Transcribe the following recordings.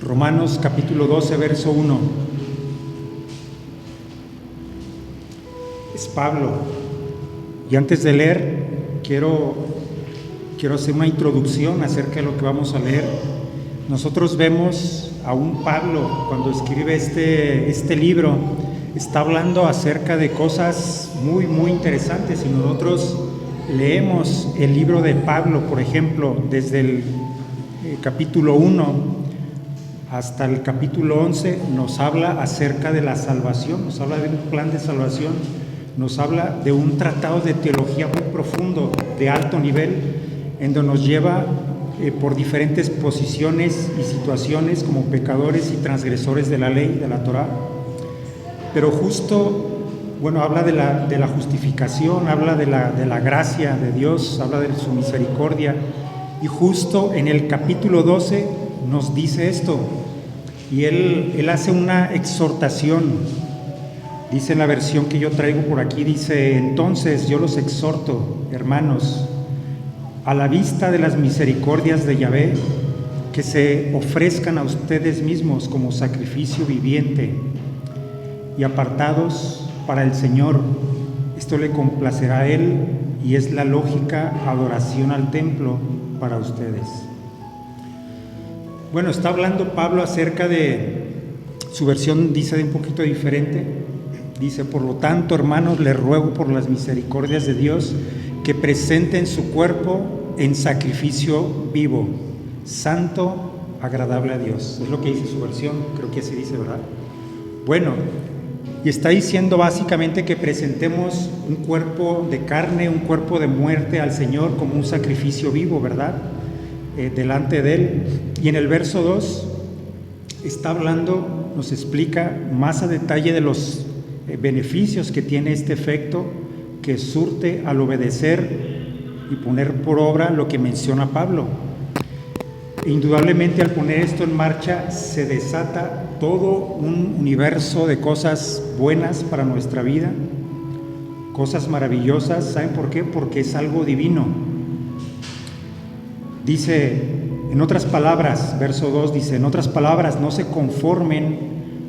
Romanos capítulo 12, verso 1. Es Pablo. Y antes de leer, quiero hacer una introducción acerca de lo que vamos a leer. Nosotros vemos a un Pablo cuando escribe este libro, está hablando acerca de cosas muy, muy interesantes. Y nosotros leemos el libro de Pablo, por ejemplo, desde el capítulo 1 hasta el capítulo 11, nos habla acerca de la salvación, nos habla de un plan de salvación, nos habla de un tratado de teología muy profundo, de alto nivel, en donde nos lleva por diferentes posiciones y situaciones como pecadores y transgresores de la ley, de la Torá. Pero justo, habla de la justificación, habla de la gracia de Dios, habla de su misericordia. Y justo en el capítulo 12 nos dice esto, y él hace una exhortación. Dice en la versión que yo traigo por aquí, dice: entonces yo los exhorto, hermanos, a la vista de las misericordias de Yahvé, que se ofrezcan a ustedes mismos como sacrificio viviente y apartados para el Señor. Esto le complacerá a Él y es la lógica adoración al templo para ustedes. Bueno, está hablando Pablo acerca de, su versión dice de un poquito diferente. Dice: por lo tanto, hermanos, les ruego por las misericordias de Dios que presenten su cuerpo en sacrificio vivo, santo, agradable a Dios. Es lo que dice su versión, creo que así dice, ¿verdad? Bueno, y está diciendo básicamente que presentemos un cuerpo de carne, un cuerpo de muerte al Señor como un sacrificio vivo, ¿verdad? Delante de Él. Y en el verso 2 está hablando, nos explica más a detalle de los beneficios que tiene este efecto que surte al obedecer y poner por obra lo que menciona Pablo. E indudablemente, al poner esto en marcha, se desata todo un universo de cosas buenas para nuestra vida, cosas maravillosas. ¿Saben por qué? Porque es algo divino. Dice, en otras palabras, verso 2 dice: en otras palabras, no se conformen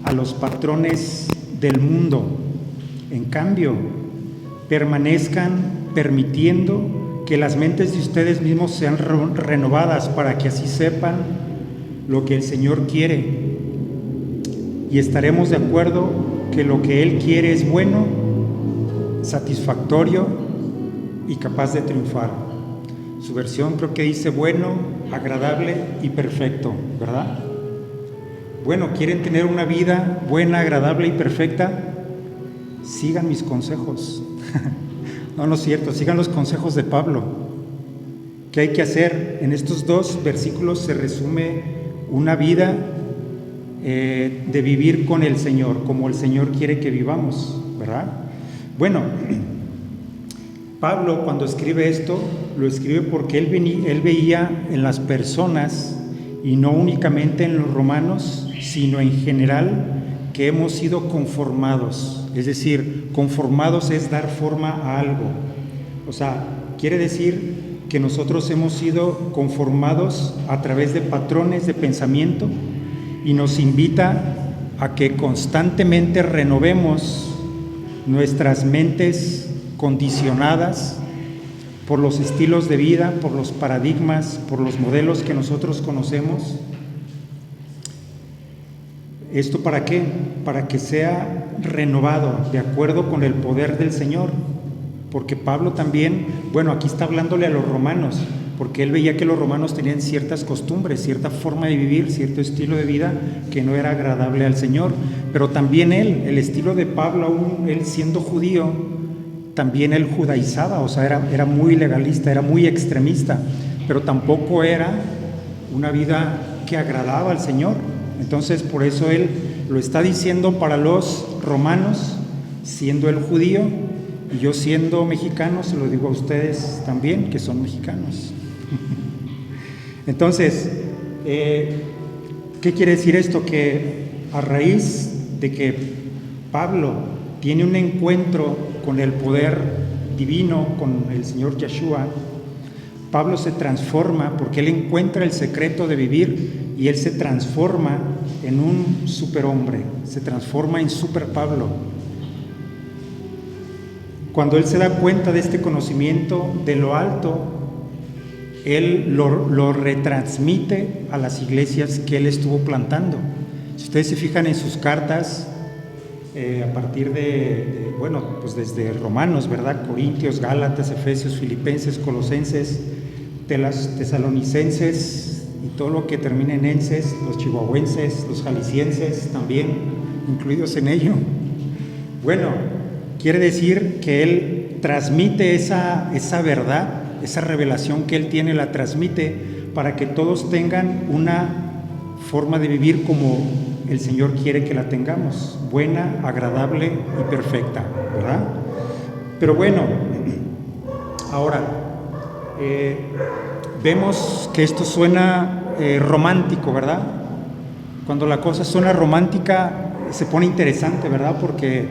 a los patrones del mundo. En cambio, permanezcan permitiendo que las mentes de ustedes mismos sean renovadas para que así sepan lo que el Señor quiere. Y estaremos de acuerdo que lo que Él quiere es bueno, satisfactorio y capaz de triunfar. Su versión creo que dice bueno, agradable y perfecto, ¿verdad? Bueno, ¿quieren tener una vida buena, agradable y perfecta? Sigan mis consejos. No es cierto, sigan los consejos de Pablo. ¿Qué hay que hacer? En estos dos versículos se resume una vida de vivir con el Señor, como el Señor quiere que vivamos, ¿verdad? Bueno, Pablo, cuando escribe esto, lo escribe porque él veía en las personas, y no únicamente en los romanos, sino en general, que hemos sido conformados. Es decir, conformados es dar forma a algo. O sea, quiere decir que nosotros hemos sido conformados a través de patrones de pensamiento, y nos invita a que constantemente renovemos nuestras mentes condicionadas por los estilos de vida, por los paradigmas, por los modelos que nosotros conocemos. ¿Esto para qué? Para que sea renovado de acuerdo con el poder del Señor. Porque Pablo también, aquí está hablándole a los romanos, porque él veía que los romanos tenían ciertas costumbres, cierta forma de vivir, cierto estilo de vida que no era agradable al Señor. Pero también el estilo de Pablo, aún él siendo judío, también él judaizaba, o sea, era muy legalista, era muy extremista, pero tampoco era una vida que agradaba al Señor. Entonces, por eso él lo está diciendo para los romanos, siendo él judío, y yo siendo mexicano, se lo digo a ustedes también, que son mexicanos. Entonces, ¿qué quiere decir esto? Que a raíz de que Pablo tiene un encuentro con el poder divino, con el Señor Yeshua, Pablo se transforma porque él encuentra el secreto de vivir y él se transforma en un superhombre, se transforma en Super Pablo. Cuando él se da cuenta de este conocimiento de lo alto, él lo retransmite a las iglesias que él estuvo plantando. Si ustedes se fijan en sus cartas, a partir pues desde Romanos, ¿verdad? Corintios, Gálatas, Efesios, Filipenses, Colosenses, Tesalonicenses y todo lo que termina en enses, los chihuahuenses, los jaliscienses también, incluidos en ello. Bueno, quiere decir que él transmite esa verdad, esa revelación que él tiene, la transmite para que todos tengan una forma de vivir como el Señor quiere que la tengamos, buena, agradable y perfecta, ¿verdad? Pero bueno, ahora vemos que esto suena romántico, ¿verdad? Cuando la cosa suena romántica se pone interesante, ¿verdad? Porque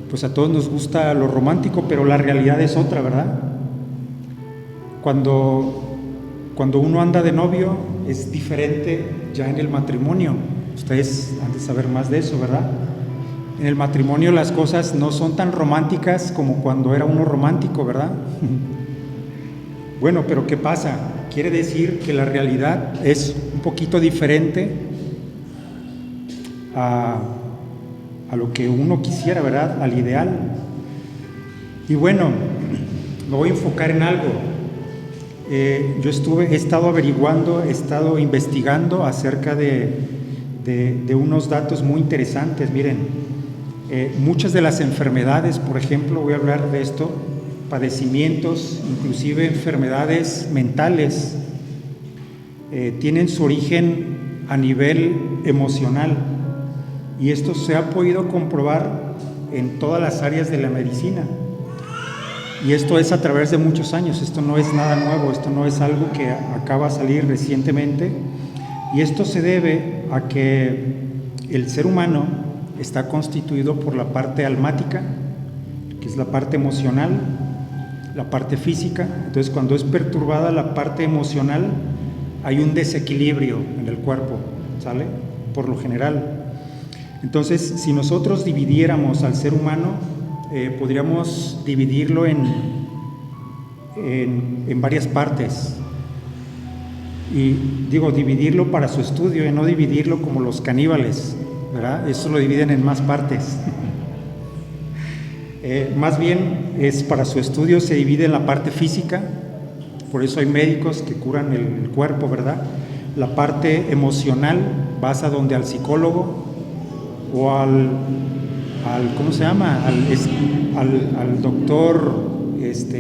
pues a todos nos gusta lo romántico, pero la realidad es otra, ¿verdad? Cuando uno anda de novio es diferente ya en el matrimonio. Ustedes han de saber más de eso, ¿verdad? En el matrimonio las cosas no son tan románticas como cuando era uno romántico, ¿verdad? Bueno, pero ¿qué pasa? Quiere decir que la realidad es un poquito diferente a lo que uno quisiera, ¿verdad? Al ideal. Y bueno, me voy a enfocar en algo. Yo he estado averiguando, he estado investigando acerca de unos datos muy interesantes. Miren, muchas de las enfermedades, por ejemplo, voy a hablar de esto, padecimientos, inclusive enfermedades mentales, tienen su origen a nivel emocional, y esto se ha podido comprobar en todas las áreas de la medicina, y esto es a través de muchos años. Esto no es nada nuevo, esto no es algo que acaba de salir recientemente, y esto se debe a que el ser humano está constituido por la parte almática, que es la parte emocional, la parte física. Entonces, cuando es perturbada la parte emocional, hay un desequilibrio en el cuerpo, ¿sale? Por lo general. Entonces, si nosotros dividiéramos al ser humano, podríamos dividirlo en varias partes. Y digo, dividirlo para su estudio y no dividirlo como los caníbales, ¿verdad? Eso lo dividen en más partes. Más bien es para su estudio, se divide en la parte física, por eso hay médicos que curan el cuerpo, ¿verdad? La parte emocional vas a donde al psicólogo o al ¿cómo se llama? Al doctor,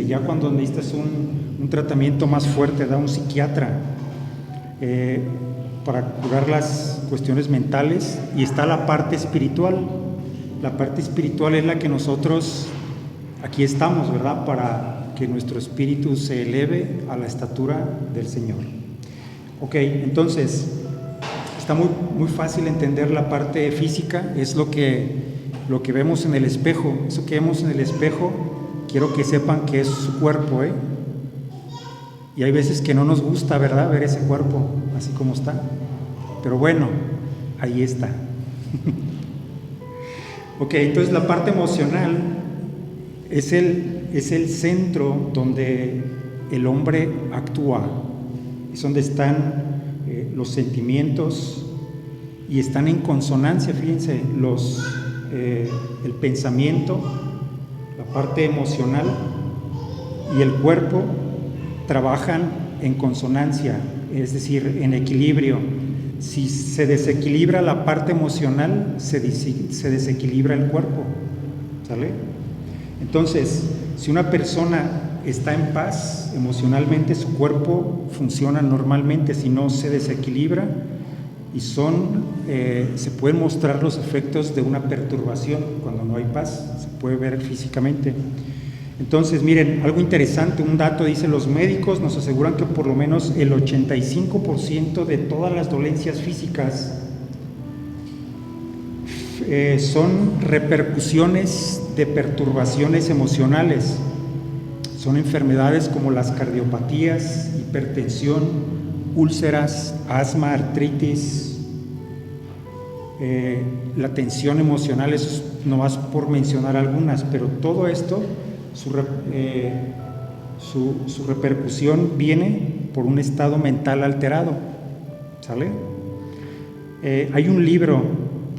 ya cuando necesitas un tratamiento más fuerte, da un psiquiatra para curar las cuestiones mentales. Y está la parte espiritual. La parte espiritual es la que nosotros aquí estamos, ¿verdad? Para que nuestro espíritu se eleve a la estatura del Señor. Ok, entonces está muy fácil entender la parte física. Es lo que vemos en el espejo. Eso que vemos en el espejo, quiero que sepan que es su cuerpo, y hay veces que no nos gusta, ¿verdad?, ver ese cuerpo así como está, pero bueno, ahí está. Ok, entonces la parte emocional es el centro donde el hombre actúa, es donde están los sentimientos, y están en consonancia, fíjense, el pensamiento, la parte emocional y el cuerpo trabajan en consonancia, es decir, en equilibrio. Si se desequilibra la parte emocional, se desequilibra el cuerpo, ¿sale? Entonces, si una persona está en paz emocionalmente, su cuerpo funciona normalmente. Si no, se desequilibra, y se pueden mostrar los efectos de una perturbación. Cuando no hay paz, se puede ver físicamente. Entonces, miren, algo interesante, un dato dice: los médicos nos aseguran que por lo menos el 85% de todas las dolencias físicas son repercusiones de perturbaciones emocionales. Son enfermedades como las cardiopatías, hipertensión, úlceras, asma, artritis, la tensión emocional, eso es nomás por mencionar algunas, pero todo esto, su repercusión viene por un estado mental alterado, ¿sale? Hay un libro,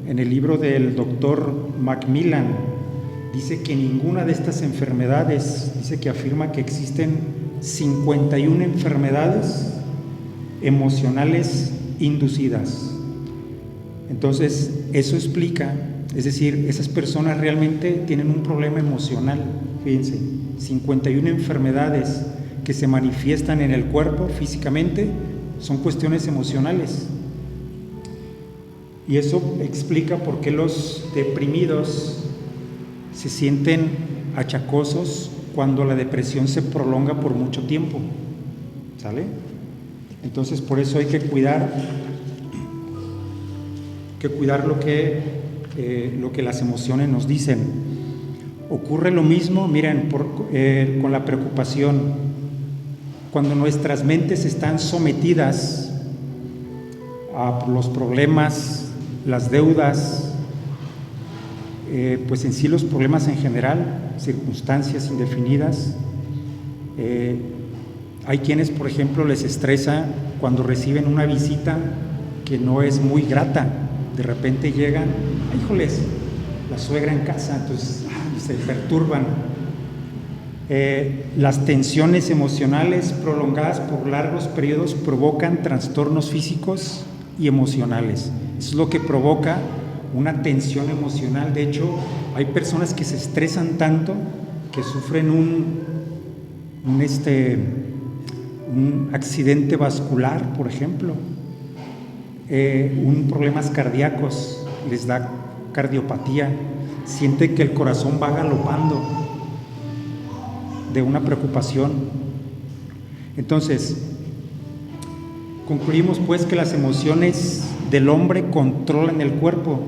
en el libro del doctor Macmillan, dice que ninguna de estas enfermedades, dice que afirma que existen 51 enfermedades emocionales inducidas. Entonces, eso explica, es decir, esas personas realmente tienen un problema emocional, fíjense, 51 enfermedades que se manifiestan en el cuerpo físicamente son cuestiones emocionales. Y eso explica por qué los deprimidos se sienten achacosos cuando la depresión se prolonga por mucho tiempo, ¿sale? Entonces, por eso hay que cuidar lo que las emociones nos dicen. Ocurre lo mismo, miren, con la preocupación. Cuando nuestras mentes están sometidas a los problemas, las deudas, pues en sí los problemas en general, circunstancias indefinidas. Hay quienes, por ejemplo, les estresa cuando reciben una visita que no es muy grata. De repente llegan, híjoles, la suegra en casa, entonces se perturban. Las tensiones emocionales prolongadas por largos periodos provocan trastornos físicos y emocionales. Eso es lo que provoca una tensión emocional. De hecho, hay personas que se estresan tanto que sufren un accidente vascular, por ejemplo, problemas cardíacos, les da cardiopatía, sienten que el corazón va galopando de una preocupación. Entonces, concluimos pues que las emociones del hombre controlan el cuerpo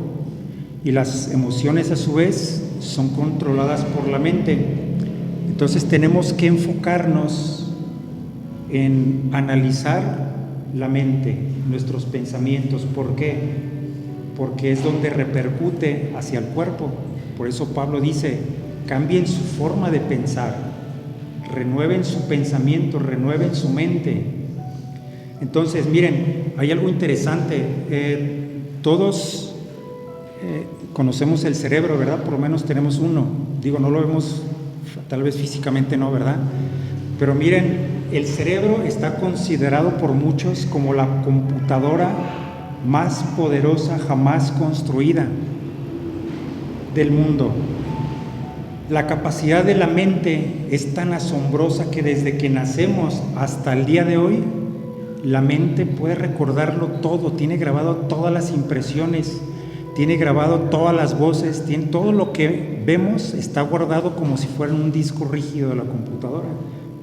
y las emociones a su vez son controladas por la mente. Entonces tenemos que enfocarnos en analizar la mente, nuestros pensamientos. ¿Por qué? Porque es donde repercute hacia el cuerpo. Por eso Pablo dice, cambien su forma de pensar, renueven su pensamiento, renueven su mente. Entonces, miren, hay algo interesante. Todos conocemos el cerebro, ¿verdad? Por lo menos tenemos uno. Digo, no lo vemos, tal vez físicamente no, ¿verdad? Pero miren, el cerebro está considerado por muchos como la computadora más poderosa jamás construida del mundo. La capacidad de la mente es tan asombrosa que desde que nacemos hasta el día de hoy, la mente puede recordarlo todo, tiene grabado todas las impresiones, tiene grabado todas las voces, tiene todo lo que vemos, está guardado como si fuera en un disco rígido de la computadora.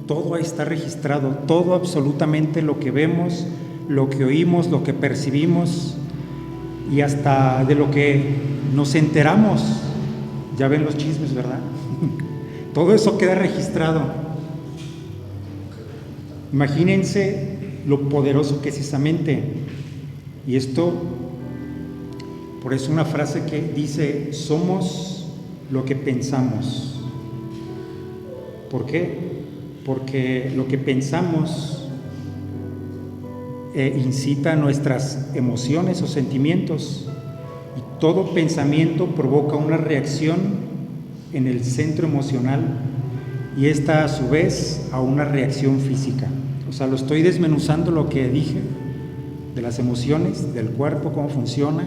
Todo ahí está registrado, todo absolutamente lo que vemos, lo que oímos, lo que percibimos y hasta de lo que nos enteramos. Ya ven los chismes, ¿verdad? Todo eso queda registrado. Imagínense lo poderoso que es esa mente. Y esto, por eso una frase que dice, somos lo que pensamos. ¿Por qué? Porque lo que pensamos incita nuestras emociones o sentimientos, y todo pensamiento provoca una reacción en el centro emocional y esta a su vez a una reacción física. O sea, lo estoy desmenuzando lo que dije de las emociones, del cuerpo, cómo funciona.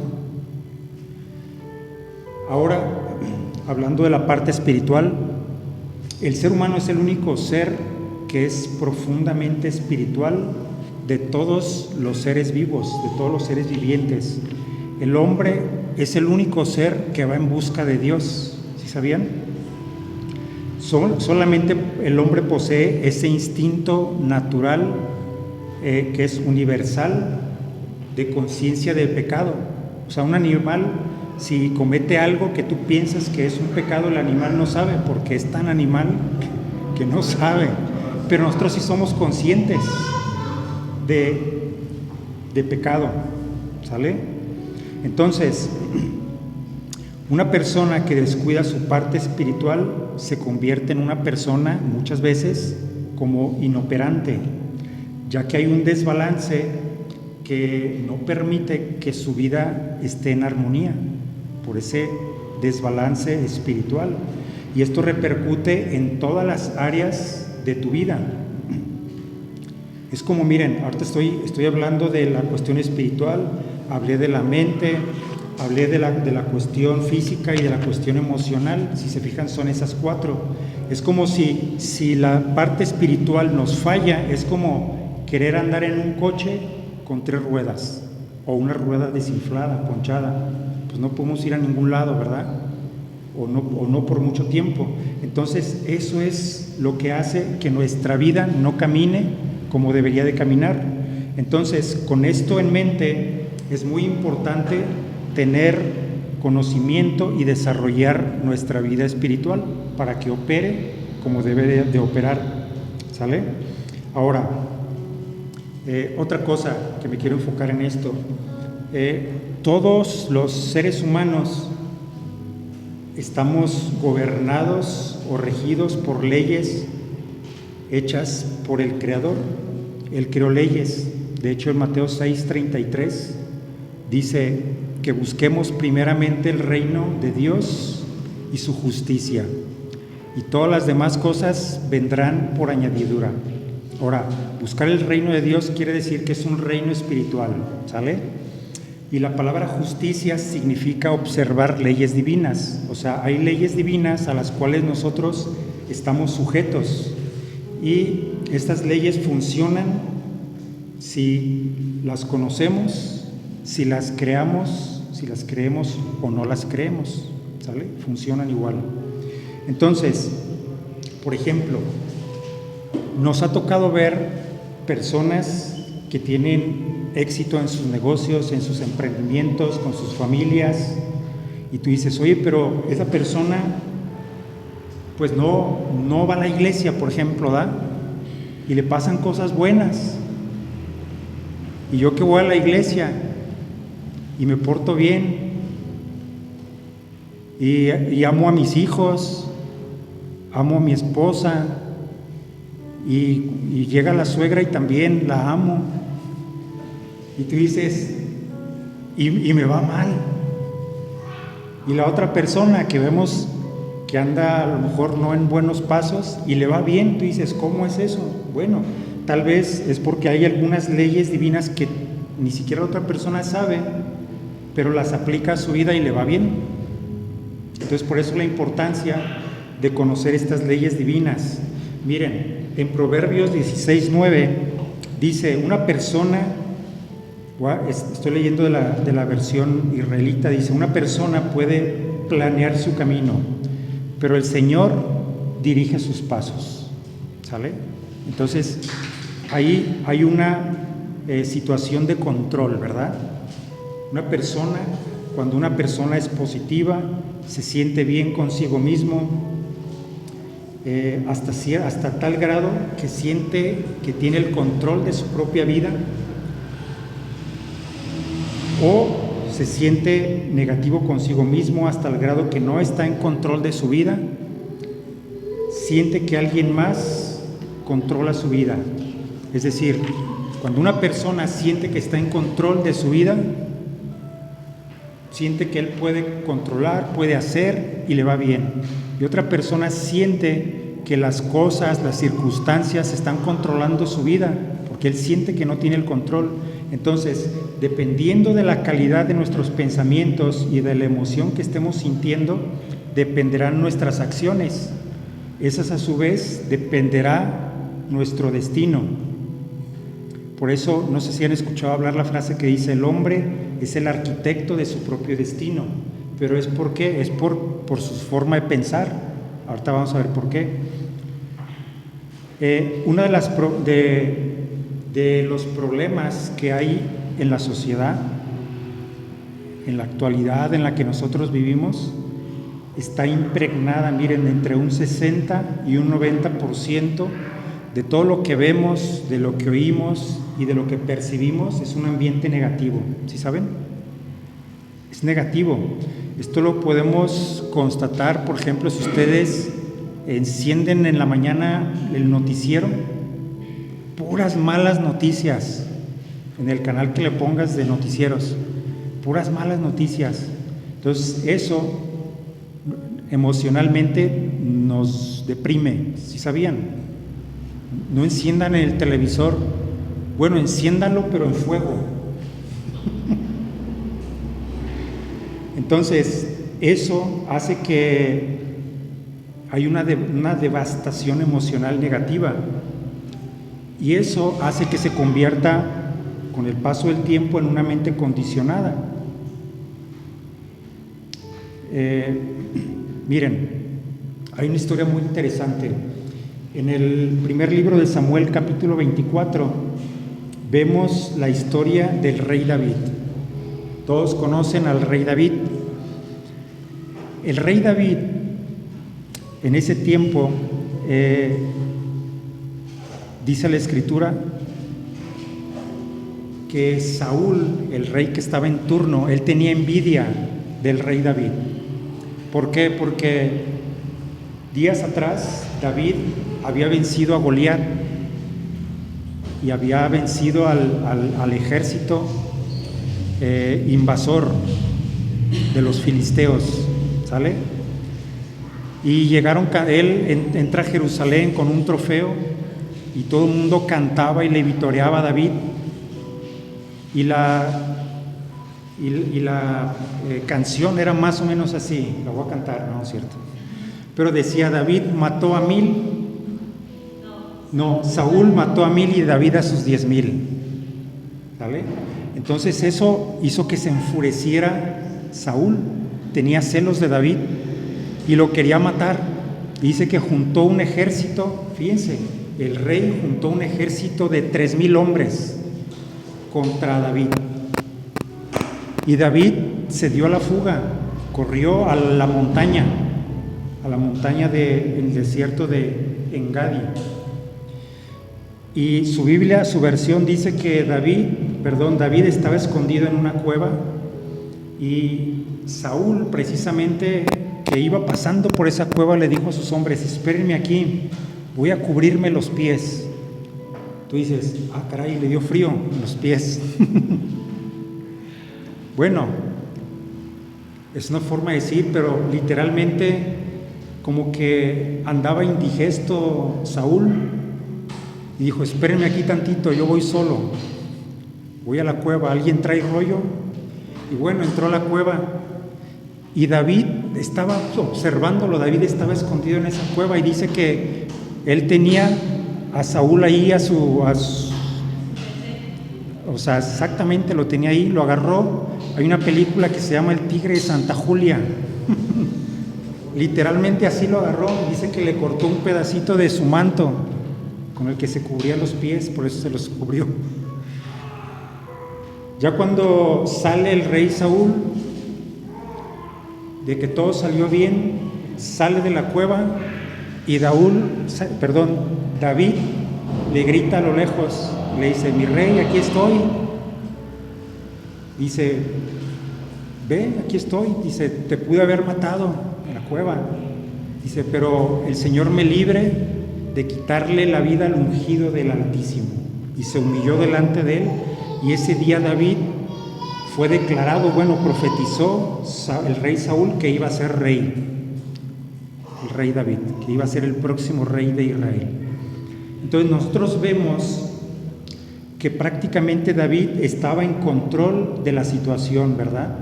Ahora, hablando de la parte espiritual, el ser humano es el único ser que es profundamente espiritual de todos los seres vivos, de todos los seres vivientes. El hombre es el único ser que va en busca de Dios, ¿sí sabían? Solamente el hombre posee ese instinto natural que es universal de conciencia del pecado. O sea, un animal, si comete algo que tú piensas que es un pecado, el animal no sabe porque es tan animal que no saben, pero nosotros sí somos conscientes de pecado, ¿sale? Entonces, una persona que descuida su parte espiritual se convierte en una persona muchas veces como inoperante, ya que hay un desbalance que no permite que su vida esté en armonía por ese desbalance espiritual. Y esto repercute en todas las áreas de tu vida. Es como, miren, ahorita estoy hablando de la cuestión espiritual, hablé de la mente, hablé de la cuestión física y de la cuestión emocional. Si se fijan, son esas cuatro. Es como si la parte espiritual nos falla, es como querer andar en un coche con 3 ruedas o una rueda desinflada, ponchada. Pues no podemos ir a ningún lado, ¿verdad? O no por mucho tiempo. Entonces, eso es lo que hace que nuestra vida no camine como debería de caminar. Entonces, con esto en mente, es muy importante tener conocimiento y desarrollar nuestra vida espiritual para que opere como debe de operar, ¿sale? Ahora, otra cosa que me quiero enfocar en esto, todos los seres humanos estamos gobernados o regidos por leyes hechas por el Creador. Él creó leyes. De hecho, en Mateo 6:33 dice que busquemos primeramente el reino de Dios y su justicia, y todas las demás cosas vendrán por añadidura. Ahora, buscar el reino de Dios quiere decir que es un reino espiritual, ¿sale? Y la palabra justicia significa observar leyes divinas. O sea, hay leyes divinas a las cuales nosotros estamos sujetos, y estas leyes funcionan si las conocemos, si las creemos o no las creemos, ¿sale? Funcionan igual. Entonces, por ejemplo, nos ha tocado ver personas que tienen éxito en sus negocios, en sus emprendimientos, con sus familias, y tú dices, oye, pero esa persona pues no va a la iglesia, por ejemplo, ¿da? Y le pasan cosas buenas. Y yo que voy a la iglesia y me porto bien y amo a mis hijos, amo a mi esposa, y llega la suegra y también la amo, y tú dices, y me va mal. Y la otra persona que vemos que anda a lo mejor no en buenos pasos y le va bien, tú dices, ¿cómo es eso? Bueno, tal vez es porque hay algunas leyes divinas que ni siquiera otra persona sabe, pero las aplica a su vida y le va bien. Entonces, por eso la importancia de conocer estas leyes divinas. Miren, en Proverbios 16:9 dice, una persona, estoy leyendo de la versión israelita, dice, una persona puede planear su camino, pero el Señor dirige sus pasos, ¿sale? Entonces, ahí hay una situación de control, ¿verdad? Cuando una persona es positiva, se siente bien consigo mismo, hasta tal grado que siente que tiene el control de su propia vida, o se siente negativo consigo mismo hasta el grado que no está en control de su vida, siente que alguien más controla su vida. Es decir, cuando una persona siente que está en control de su vida, siente que él puede controlar, puede hacer y le va bien. Y otra persona siente que las cosas, las circunstancias están controlando su vida, porque él siente que no tiene el control. Entonces, dependiendo de la calidad de nuestros pensamientos y de la emoción que estemos sintiendo, dependerán nuestras acciones. Esas a su vez dependerá nuestro destino. Por eso, no sé si han escuchado hablar la frase que dice, el hombre es el arquitecto de su propio destino. Pero ¿es por qué? Es por su forma de pensar. Ahorita vamos a ver por qué. Una de los problemas que hay en la sociedad, en la actualidad en la que nosotros vivimos, está impregnada, miren, entre un 60 y un 90% de todo lo que vemos, de lo que oímos y de lo que percibimos es un ambiente negativo, ¿sí saben? Es negativo. Esto lo podemos constatar, por ejemplo, si ustedes encienden en la mañana el noticiero, puras malas noticias, en el canal que le pongas de noticieros, puras malas noticias. Entonces eso emocionalmente nos deprime, ¿sí sabían? No enciendan el televisor, bueno, enciéndanlo pero en fuego. Entonces eso hace que hay una devastación emocional negativa, y eso hace que se convierta con el paso del tiempo en una mente condicionada. Miren, hay una historia muy interesante. En el primer libro de Samuel, capítulo 24, vemos la historia del rey David. Todos conocen al rey David. El rey David, en ese tiempo, dice la Escritura que Saúl, el rey que estaba en turno, él tenía envidia del rey David. ¿Por qué? Porque días atrás David había vencido a Goliat y había vencido al ejército invasor de los filisteos, ¿sale? Y llegaron, él entra a Jerusalén con un trofeo y todo el mundo cantaba y le vitoreaba a David, y la canción era más o menos así, la voy a cantar, no es cierto, pero decía: David mató a 1000, no, Saúl mató a 1000 y David a sus 10,000, ¿vale? Entonces eso hizo que se enfureciera Saúl, tenía celos de David y lo quería matar. Dice que juntó un ejército, fíjense, el rey juntó un ejército de 3,000 hombres contra David. Y David se dio a la fuga, corrió a la montaña del desierto de Engadi. Y su Biblia, su versión dice que David estaba escondido en una cueva, y Saúl, precisamente, que iba pasando por esa cueva, le dijo a sus hombres: espérenme aquí, voy a cubrirme los pies. Tú dices: ah, caray, le dio frío en los pies. Bueno, es una forma de decir, pero literalmente como que andaba indigesto Saúl y dijo: espérenme aquí tantito, yo voy solo, voy a la cueva, ¿alguien trae rollo? Y bueno, entró a la cueva y David estaba observándolo. David estaba escondido en esa cueva y dice que él tenía a Saúl ahí, o sea, exactamente lo tenía ahí, lo agarró. Hay una película que se llama El Tigre de Santa Julia. Literalmente así lo agarró. Dice que le cortó un pedacito de su manto con el que se cubría los pies, por eso se los cubrió. Ya cuando sale el rey Saúl, de que todo salió bien, sale de la cueva y David le grita a lo lejos, le dice: mi rey, aquí estoy. Dice: ve, aquí estoy. Dice: te pude haber matado en la cueva. Dice: pero el Señor me libre de quitarle la vida al ungido del Altísimo. Y se humilló delante de él, y ese día David fue declarado, profetizó el rey Saúl que iba a ser rey, el rey David, que iba a ser el próximo rey de Israel. Entonces nosotros vemos que prácticamente David estaba en control de la situación, ¿verdad?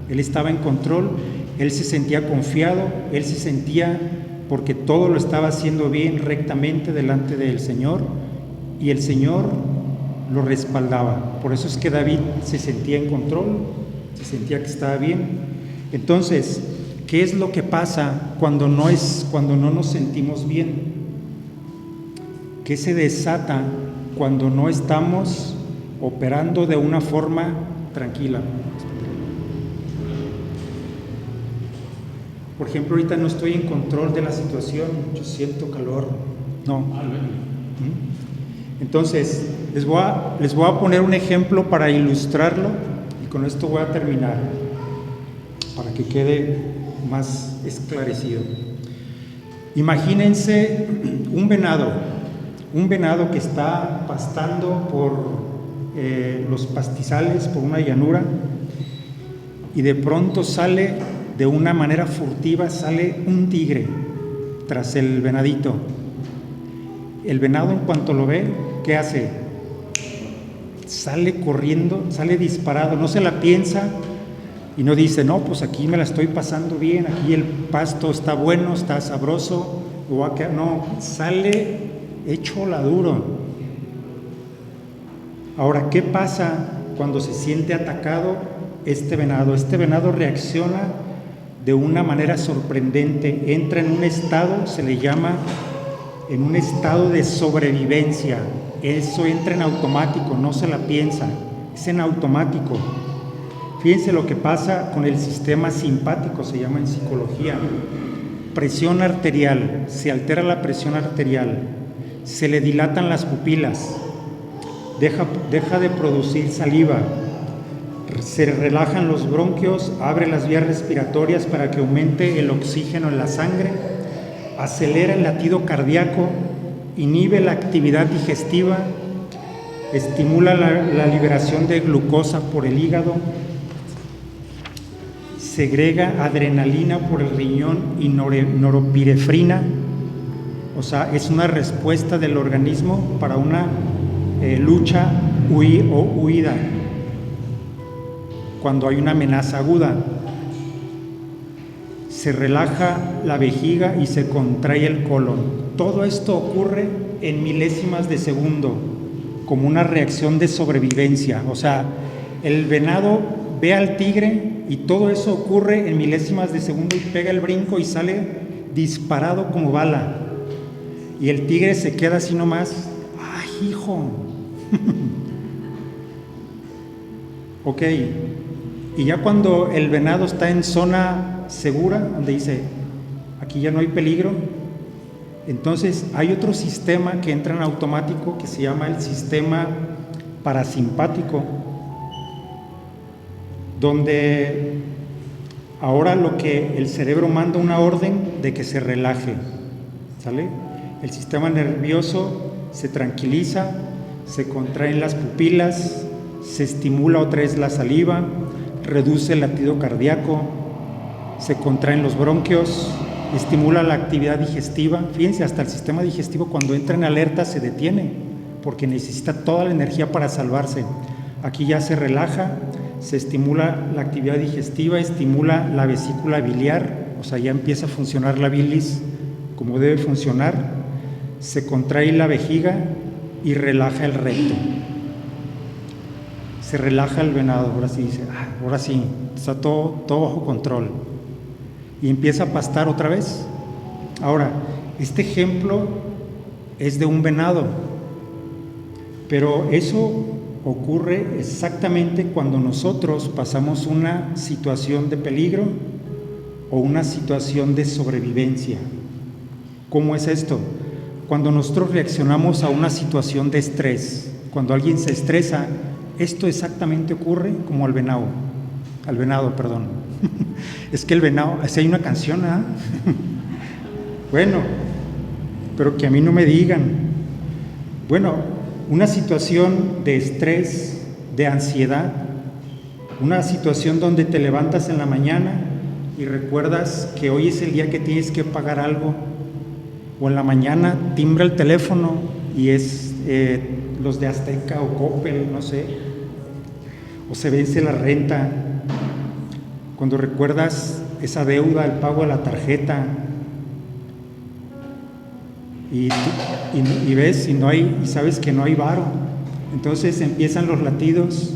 Él estaba en control, él se sentía confiado, él se sentía, porque todo lo estaba haciendo bien, rectamente delante del Señor, y el Señor lo respaldaba. Por eso es que David se sentía en control, se sentía que estaba bien. Entonces, ¿qué es lo que pasa cuando no nos sentimos bien? ¿Qué se desata cuando no estamos operando de una forma tranquila? Por ejemplo, ahorita no estoy en control de la situación, yo siento calor. No. Entonces, les voy a poner un ejemplo para ilustrarlo y con esto voy a terminar, para que quede más esclarecido. Imagínense un venado que está pastando por los pastizales, por una llanura, y de pronto sale, de una manera furtiva, sale un tigre tras el venadito. El venado, en cuanto lo ve, ¿qué hace? Sale corriendo, sale disparado, no se la piensa y no dice, no, pues aquí me la estoy pasando bien, aquí el pasto está bueno, está sabroso, no, sale hecho la duro. Ahora, ¿qué pasa cuando se siente atacado este venado? Este venado reacciona de una manera sorprendente, entra en un estado, se le llama en un estado de sobrevivencia. Eso entra en automático, no se la piensa, es en automático. Fíjense lo que pasa con el sistema simpático, se llama en psicología. Presión arterial, se altera la presión arterial, se le dilatan las pupilas, deja de producir saliva, se relajan los bronquios, abre las vías respiratorias para que aumente el oxígeno en la sangre, acelera el latido cardíaco, inhibe la actividad digestiva, estimula la liberación de glucosa por el hígado, segrega adrenalina por el riñón y norepinefrina, o sea, es una respuesta del organismo para una lucha o huida cuando hay una amenaza aguda. Se relaja la vejiga y se contrae el colon. Todo esto ocurre en milésimas de segundo, como una reacción de sobrevivencia. O sea, el venado ve al tigre y todo eso ocurre en milésimas de segundo y pega el brinco y sale disparado como bala. Y el tigre se queda así nomás. ¡Ay, hijo! Ok. Y ya cuando el venado está en zona segura, donde dice, aquí ya no hay peligro, entonces hay otro sistema que entra en automático que se llama el sistema parasimpático, donde ahora lo que el cerebro manda una orden de que se relaje, ¿sale? El sistema nervioso se tranquiliza, se contraen las pupilas, se estimula otra vez la saliva, reduce el latido cardíaco, se contraen los bronquios, estimula la actividad digestiva. Fíjense, hasta el sistema digestivo cuando entra en alerta se detiene porque necesita toda la energía para salvarse. Aquí ya se relaja, se estimula la actividad digestiva, estimula la vesícula biliar, o sea, ya empieza a funcionar la bilis como debe funcionar, se contrae la vejiga y relaja el recto. Se relaja el venado, ahora sí dice, ahora sí, está todo bajo control. Y empieza a pastar otra vez. Ahora, este ejemplo es de un venado, pero eso ocurre exactamente cuando nosotros pasamos una situación de peligro o una situación de sobrevivencia. ¿Cómo es esto? Cuando nosotros reaccionamos a una situación de estrés, cuando alguien se estresa, esto exactamente ocurre como al venado, Es que el venado, así hay una canción, ¿ah? Bueno, pero que a mí no me digan. Bueno, una situación de estrés, de ansiedad, una situación donde te levantas en la mañana y recuerdas que hoy es el día que tienes que pagar algo, o en la mañana timbra el teléfono y es los de Azteca o Coppel, no sé, o se vence la renta, cuando recuerdas esa deuda, el pago a la tarjeta, y ves y sabes que no hay varo, entonces empiezan los latidos,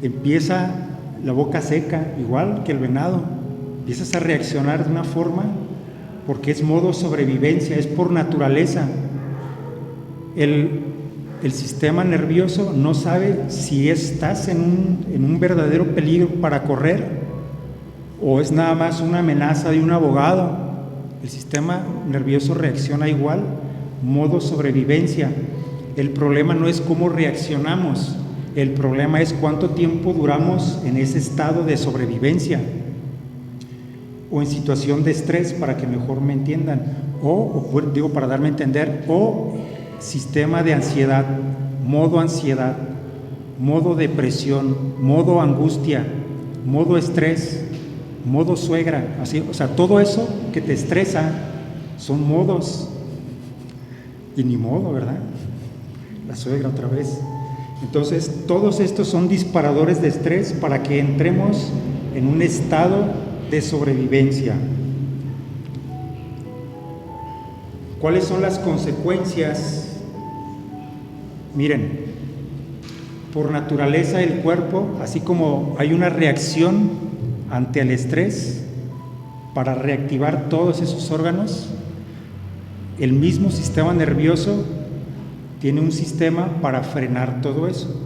empieza la boca seca, igual que el venado, empiezas a reaccionar de una forma porque es modo sobrevivencia, es por naturaleza. El sistema nervioso no sabe si estás en un verdadero peligro para correr ¿O es nada más una amenaza de un abogado? El sistema nervioso reacciona igual, modo sobrevivencia. El problema no es cómo reaccionamos, el problema es cuánto tiempo duramos en ese estado de sobrevivencia o en situación de estrés, para que mejor me entiendan, o para darme a entender, o sistema de ansiedad, modo depresión, modo angustia, modo estrés, modo suegra, así, o sea, todo eso que te estresa son modos, y ni modo, ¿verdad? La suegra otra vez. Entonces, todos estos son disparadores de estrés para que entremos en un estado de sobrevivencia. ¿Cuáles son las consecuencias? Miren, por naturaleza el cuerpo, así como hay una reacción ante el estrés para reactivar todos esos órganos, el mismo sistema nervioso tiene un sistema para frenar todo eso,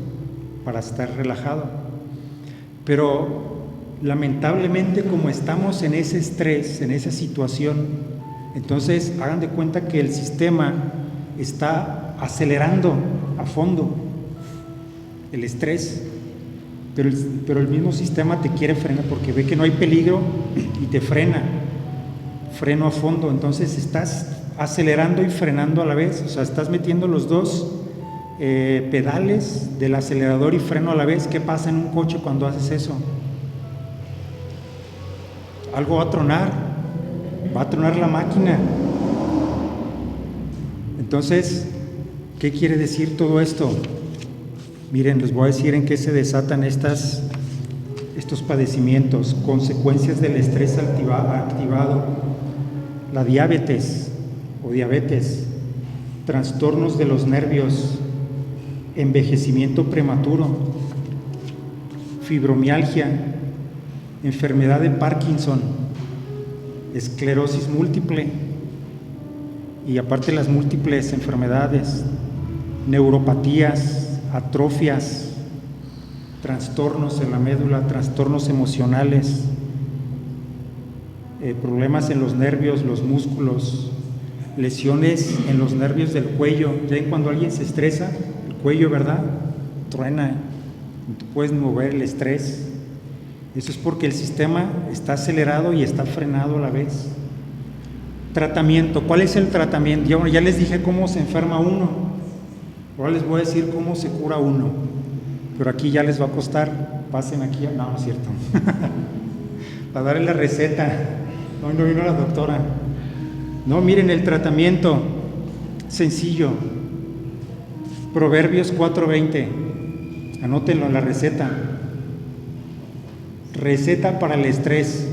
para estar relajado. Pero lamentablemente, como estamos en ese estrés, en esa situación, entonces hagan de cuenta que el sistema está acelerando a fondo el estrés, pero el mismo sistema te quiere frenar porque ve que no hay peligro y te freno a fondo. Entonces estás acelerando y frenando a la vez, o sea, estás metiendo los dos pedales del acelerador y freno a la vez. ¿Qué pasa en un coche cuando haces eso? Algo va a tronar la máquina. Entonces, ¿qué quiere decir todo esto? Miren, les voy a decir en qué se desatan estos padecimientos, consecuencias del estrés activado, la diabetes, trastornos de los nervios, envejecimiento prematuro, fibromialgia, enfermedad de Parkinson, esclerosis múltiple y aparte las múltiples enfermedades, neuropatías, atrofias, trastornos en la médula, trastornos emocionales, problemas en los nervios, los músculos, lesiones en los nervios del cuello. Ya ven cuando alguien se estresa, el cuello, ¿verdad? Truena, no te puedes mover, el estrés. Eso es porque el sistema está acelerado y está frenado a la vez. Tratamiento, ¿cuál es el tratamiento? Ya les dije cómo se enferma uno, ahora les voy a decir cómo se cura uno, pero aquí ya les va a costar. Pasen aquí, no es cierto. Para darle la receta. No vino la doctora. No, miren, el tratamiento sencillo. Proverbios 4:20. Anótenlo en la receta. Receta para el estrés.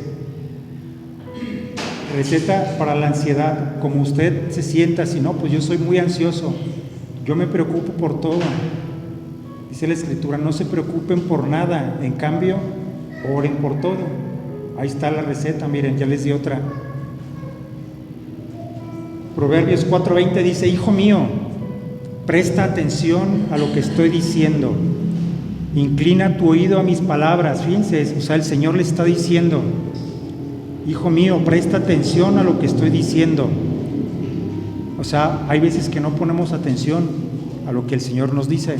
Receta para la ansiedad. Como usted se sienta, si no, pues yo soy muy ansioso. Yo me preocupo por todo. Dice la Escritura, no se preocupen por nada, en cambio, oren por todo. Ahí está la receta, miren, ya les di otra. Proverbios 4:20 dice, hijo mío, presta atención a lo que estoy diciendo. Inclina tu oído a mis palabras. Fíjense, o sea, el Señor le está diciendo, hijo mío, presta atención a lo que estoy diciendo. O sea, hay veces que no ponemos atención a lo que el Señor nos dice.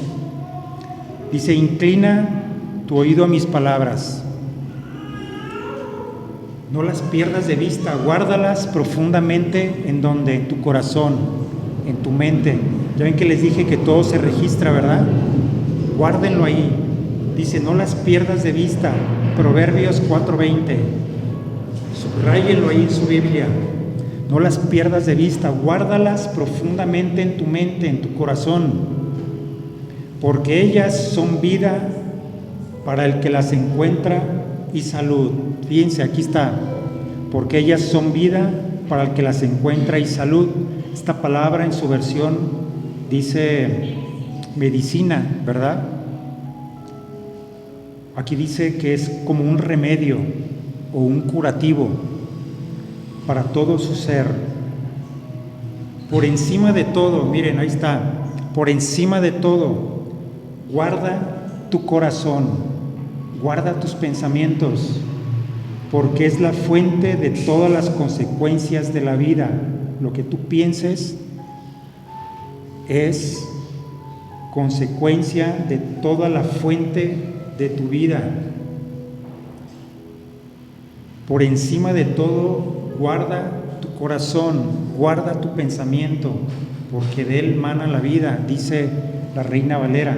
Dice, inclina tu oído a mis palabras. No las pierdas de vista, guárdalas profundamente en donde, en tu corazón, en tu mente. Ya ven que les dije que todo se registra, ¿verdad? Guárdenlo ahí. Dice, no las pierdas de vista. Proverbios 4:20. Subrayenlo ahí en su Biblia. No las pierdas de vista, guárdalas profundamente en tu mente, en tu corazón, porque ellas son vida para el que las encuentra y salud. Fíjense, aquí está, porque ellas son vida para el que las encuentra y salud. Esta palabra en su versión dice medicina, ¿verdad? Aquí dice que es como un remedio o un curativo para todo su ser. Por encima de todo, miren, ahí está, por encima de todo, guarda tu corazón, guarda tus pensamientos, porque es la fuente de todas las consecuencias de la vida. Lo que tú pienses es consecuencia de toda la fuente de tu vida. Por encima de todo, guarda tu corazón, guarda tu pensamiento, porque de él mana la vida, dice la Reina Valera.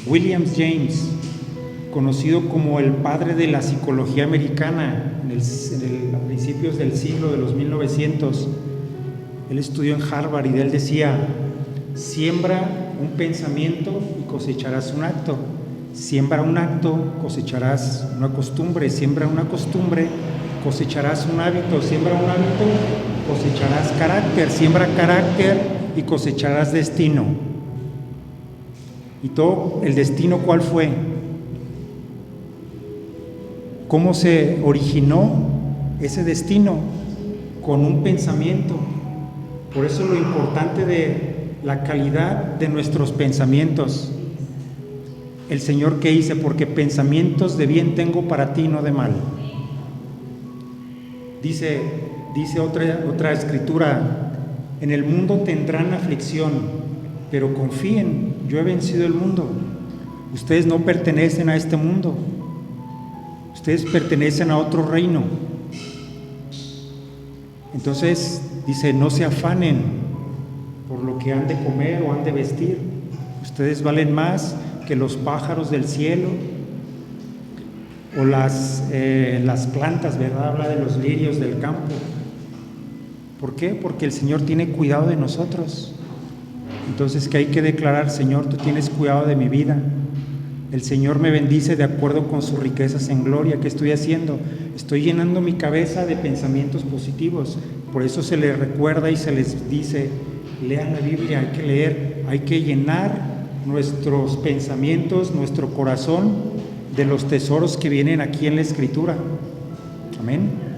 William James, conocido como el padre de la psicología americana a principios del siglo de los 1900, él estudió en Harvard y de él decía: siembra un pensamiento y cosecharás un acto, siembra un acto, cosecharás una costumbre, siembra una costumbre, cosecharás un hábito, siembra un hábito, cosecharás carácter, siembra carácter y cosecharás destino. Y todo el destino, ¿cuál fue? ¿Cómo se originó ese destino? Con un pensamiento. Por eso lo importante de la calidad de nuestros pensamientos. El Señor que dice: porque pensamientos de bien tengo para ti, no de mal. Dice otra escritura: en el mundo tendrán aflicción, pero confíen, yo he vencido el mundo. Ustedes no pertenecen a este mundo, ustedes pertenecen a otro reino. Entonces dice: no se afanen por lo que han de comer o han de vestir. Ustedes valen más que los pájaros del cielo o las plantas, ¿verdad? Habla de los lirios del campo. ¿Por qué? Porque el Señor tiene cuidado de nosotros. Entonces, ¿qué hay que declarar? Señor, tú tienes cuidado de mi vida. El Señor me bendice de acuerdo con sus riquezas en gloria. ¿Qué estoy haciendo? Estoy llenando mi cabeza de pensamientos positivos. Por eso se les recuerda y se les dice: lean la Biblia, hay que leer, hay que llenar nuestros pensamientos, nuestro corazón, de los tesoros que vienen aquí en la Escritura. Amén.